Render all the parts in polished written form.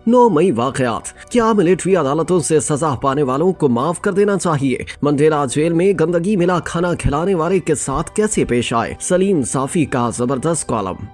9 मई वाकयात। क्या मिलिट्री अदालतों से सजा पाने वालों को माफ कर देना चाहिए? मंडेला जेल में गंदगी मिला खाना खिलाने वाले के साथ कैसे पेश आए? सलीम साफी का जबरदस्त कॉलम।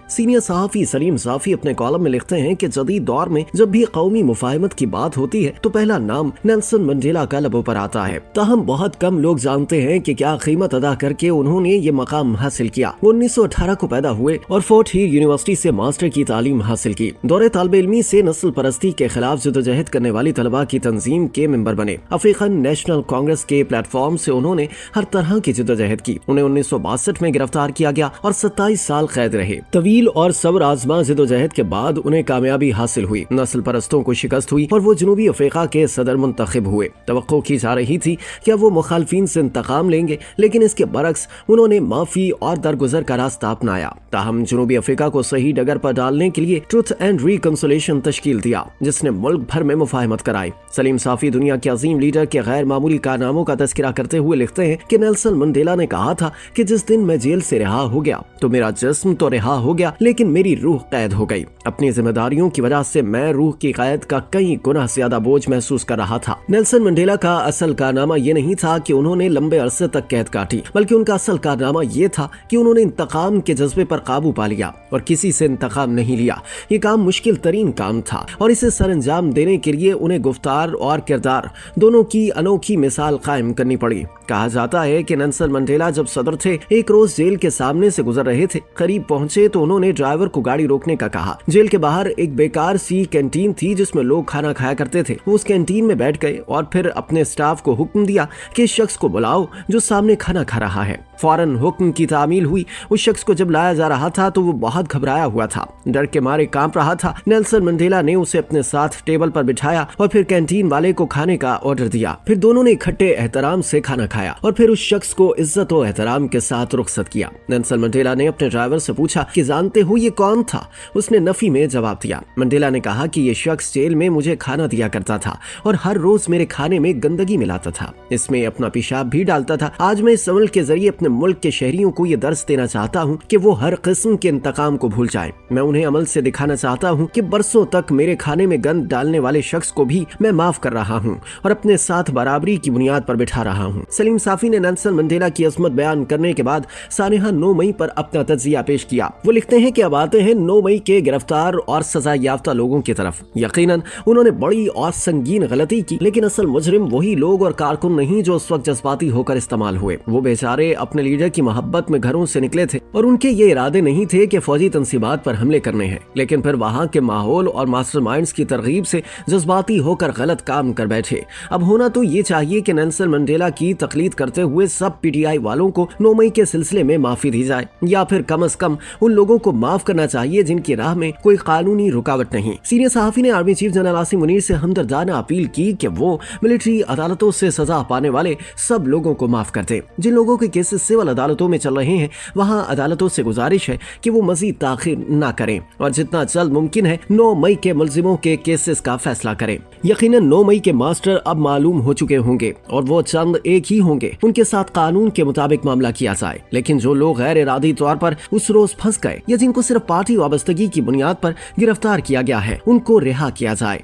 सीनियर सहाफी सलीम साफी अपने कॉलम में लिखते हैं कि जदीद दौर में जब भी कौमी मुफाहमत की बात होती है तो पहला नाम नेल्सन मंडेला का लबों पर आता है। ताहम बहुत कम लोग जानते हैं कि क्या कीमत अदा करके उन्होंने ये मकाम हासिल किया। वो 1918 को पैदा हुए और फोर्ट हिल यूनिवर्सिटी से मास्टर की तालीम हासिल की। दौरे तालिब इल्मी से नस्ल परस्ती के खिलाफ जदोजहद करने वाली तलबा की तंजीम के मेंबर बने। अफ्रीकन नेशनल कांग्रेस के प्लेटफॉर्म से उन्होंने हर तरह की जदोजहद की। उन्हें 1962 में गिरफ्तार किया गया और 27 साल कैद रहे। और सब्र आजमा जिदोजहद के बाद उन्हें कामयाबी हासिल हुई। नस्ल परस्तों को शिकस्त हुई और वो जनूबी अफ्रीका के सदर मुंतखब हुए। तवक्को की जा रही थी कि अब वो मुखालफिन से इंतकाम लेंगे, लेकिन इसके बरक्स उन्होंने माफी और दरगुजर का रास्ता अपनाया। ताहम जनूबी अफ्रीका को सही डगर पर डालने के लिए ट्रुथ एंड रिकंसिलिएशन तश्कील दिया, जिसने मुल्क भर में मुफाहमत कराई। सलीम साफी दुनिया के अजीम लीडर के गैर मामूली कारनामों का तस्करा करते हुए लिखते हैं कि नेल्सन मंडेला ने कहा था कि जिस दिन मैं जेल से रिहा हो गया तो मेरा जिस्म तो रिहा हो गया, लेकिन मेरी रूह कैद हो गई। अपनी जिम्मेदारियों की वजह से मैं रूह की कैद का कई गुना ज्यादा बोझ महसूस कर रहा था। नेल्सन मंडेला का असल कारनामा ये नहीं था कि उन्होंने लंबे अरसे तक कैद काटी, बल्कि उनका असल कारनामा ये था कि उन्होंने इंतकाम के जज्बे पर काबू पा लिया और किसी से इंतकाम नहीं लिया। ये काम मुश्किल तरीन काम था और इसे सरअंजाम देने के लिए उन्हें गुफ्तार और किरदार दोनों की अनोखी मिसाल कायम करनी पड़ी। कहा जाता है कि नेल्सन मंडेला जब सदर थे, एक रोज जेल के सामने से गुजर रहे थे। करीब पहुंचे तो उन्होंने ड्राइवर को गाड़ी रोकने का कहा। जेल के बाहर एक बेकार सी कैंटीन थी जिसमें लोग खाना खाया करते थे। वो उस कैंटीन में बैठ गए और फिर अपने स्टाफ को हुक्म दिया कि इस शख्स को बुलाओ जो सामने खाना खा रहा है। फौरन हुक्म की तामील हुई। उस शख्स को जब लाया जा रहा था तो वो बहुत घबराया हुआ था, डर के मारे कांप रहा था। नेल्सन मंडेला ने उसे अपने साथ टेबल पर बिठाया और फिर कैंटीन वाले को खाने का ऑर्डर दिया। फिर दोनों ने इकट्ठे एहतराम से खाना खाया और फिर उस शख्स को इज्जत और एहतराम के साथ रुखसत किया। नेल्सन मंडेला ने अपने ड्राइवर से पूछा कि जानते हो ये कौन था? उसने नफी में जवाब दिया। मंडेला ने कहा कि ये शख्स जेल में मुझे खाना दिया करता था और हर रोज मेरे खाने में गंदगी मिलाता था, इसमें अपना पेशाब भी डालता था। आज मैं इस अमल के जरिए अपने मुल्क के शहरियों को ये दर्स देना चाहता हूँ कि वो हर किस्म के इंतकाम को भूल जाएं। मैं उन्हें अमल से दिखाना चाहता हूँ कि बरसों तक मेरे खाने में गंद डालने वाले शख्स को भी मैं माफ कर रहा हूँ और अपने साथ बराबरी की बुनियाद पर बिठा रहा हूँ। सलीम साफी ने नेल्सन मंडेला की अजमत बयान करने के बाद सानेहा 9 मई पर अपना तज्जिया पेश किया। वो लिखते हैं कि अब आते हैं 9 मई के गिरफ्तार और सजा याफ्ता लोगों की तरफ। यकीनन उन्होंने बड़ी और संगीन गलती की, लेकिन असल मुजरिम वही लोग और कारकुन नहीं जो उस वक्त जज्बाती होकर इस्तेमाल हुए। वो बेचारे अपने लीडर की मोहब्बत में घरों से निकले थे और उनके ये इरादे नहीं थे कि फौजी तंसीबात पर हमले करने हैं, लेकिन फिर वहाँ के माहौल और मास्टरमाइंड्स की तरगीब से जज्बाती होकर गलत काम कर बैठे। अब होना तो ये चाहिए कि नेल्सन मंडेला की तकलीद करते हुए सब पीटीआई वालों को 9 मई के सिलसिले में माफी दी जाए, या फिर कम से कम उन लोगों को माफ करना चाहिए जिनकी राह में कोई कानूनी रुकावट नहीं। सीनियर सहाफी ने army chief general Asim Munir से हमदर्दाना अपील की कि वो मिलिट्री अदालतों से सजा पाने वाले सब लोगों को माफ कर दे। जिन लोगों के केसेस सिविल अदालतों में चल रहे हैं, वहां अदालतों से गुजारिश है कि वो मजीद ताखिर न करें और जितना जल्द मुमकिन है 9 मई के मुलजिमों के केसेस का फैसला करें। यकीनन 9 मई के मास्टर अब मालूम हो चुके होंगे और वो चंद एक ही होंगे। उनके साथ कानून के मुताबिक मामला किया जाए, लेकिन जो लोग गैर इरादी तौर पर उस रोज फंस गए या जिनको सिर्फ पार्टी वाबस्तगी की बुनियाद पर गिरफ्तार किया गया है, उनको रिहा किया जाए।